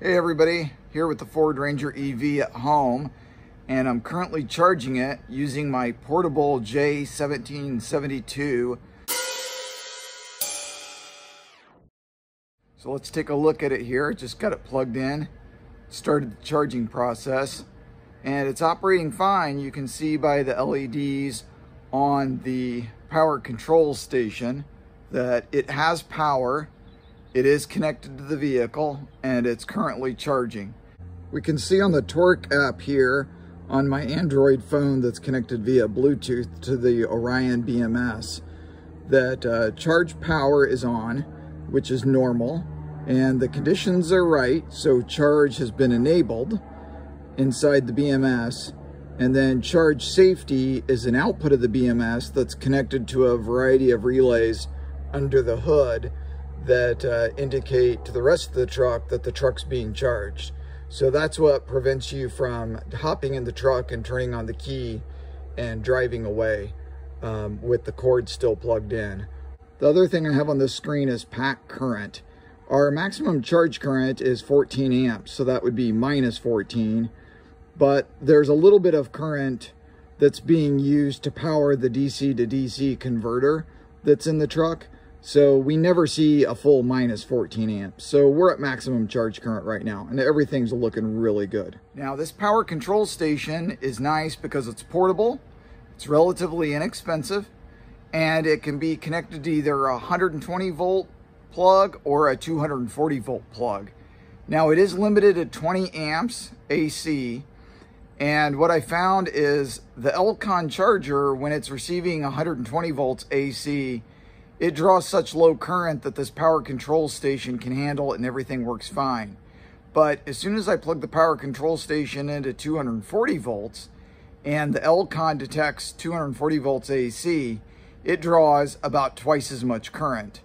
Hey everybody, here with the Ford Ranger EV at home, and I'm currently charging it using my portable J1772. So let's take a look at it here. Just got it plugged in, started the charging process, and it's operating fine. You can see by the LEDs on the power control station that it has power. It is connected to the vehicle and it's currently charging. We can see on the Torque app here on my Android phone that's connected via Bluetooth to the Orion BMS that charge power is on, which is normal, and the conditions are right. So charge has been enabled inside the BMS, and then charge safety is an output of the BMS that's connected to a variety of relays under the hood that indicate to the rest of the truck that the truck's being charged. So that's what prevents you from hopping in the truck and turning on the key and driving away with the cord still plugged in. The other thing I have on this screen is pack current. Our maximum charge current is 14 amps, so that would be minus 14. But there's a little bit of current that's being used to power the DC to DC converter that's in the truck. So we never see a full minus 14 amps. So we're at maximum charge current right now, and everything's looking really good. Now this power control station is nice because it's portable, it's relatively inexpensive, and it can be connected to either a 120 volt plug or a 240 volt plug. Now it is limited at 20 amps AC, and what I found is the Elcon charger, when it's receiving 120 volts AC, it draws such low current that this power control station can handle it and everything works fine. But as soon as I plug the power control station into 240 volts and the Elcon detects 240 volts AC, it draws about twice as much current.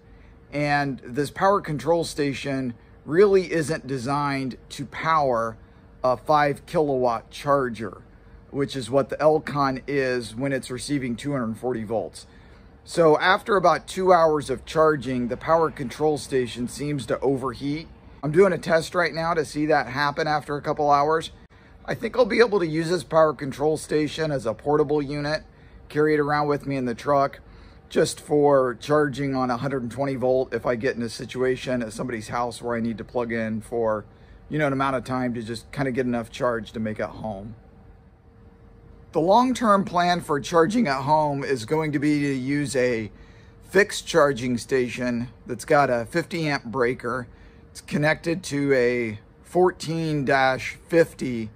And this power control station really isn't designed to power a 5 kilowatt charger, which is what the Elcon is when it's receiving 240 volts. So after about 2 hours of charging, the power control station seems to overheat. I'm doing a test right now to see that happen after a couple hours. I think I'll be able to use this power control station as a portable unit, carry it around with me in the truck, just for charging on 120 volt if I get in a situation at somebody's house where I need to plug in for, an amount of time to just kind of get enough charge to make it home. The long-term plan for charging at home is going to be to use a fixed charging station that's got a 50 amp breaker. It's connected to a 14-50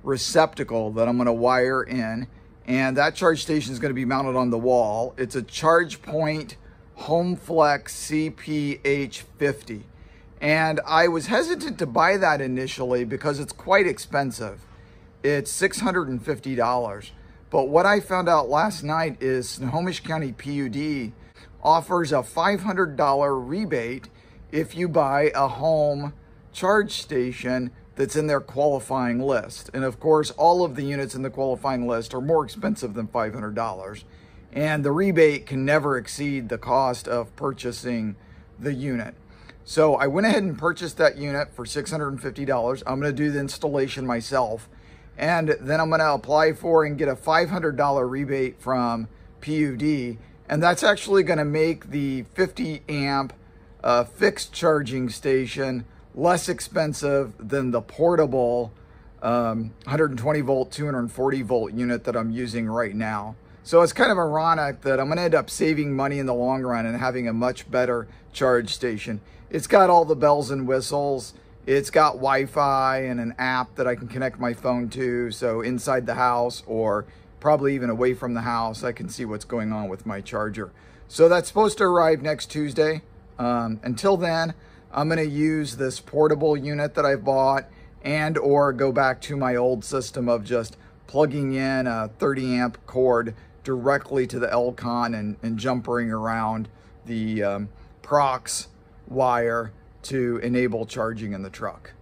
receptacle that I'm going to wire in, and that charge station is going to be mounted on the wall. It's a ChargePoint HomeFlex CPH50, and I was hesitant to buy that initially because it's quite expensive. It's $650. But what I found out last night is Snohomish County PUD offers a $500 rebate if you buy a home charge station that's in their qualifying list. And of course, all of the units in the qualifying list are more expensive than $500. And the rebate can never exceed the cost of purchasing the unit. So I went ahead and purchased that unit for $650. I'm going to do the installation myself. And then I'm going to apply for and get a $500 rebate from PUD. And that's actually going to make the 50 amp fixed charging station less expensive than the portable 120 volt, 240 volt unit that I'm using right now. So it's kind of ironic that I'm going to end up saving money in the long run and having a much better charge station. It's got all the bells and whistles. It's got Wi-Fi and an app that I can connect my phone to. So inside the house or probably even away from the house, I can see what's going on with my charger. So that's supposed to arrive next Tuesday. Until then, I'm going to use this portable unit that I've bought and or go back to my old system of just plugging in a 30 amp cord directly to the Elcon and jumpering around the Prox wire to enable charging in the truck.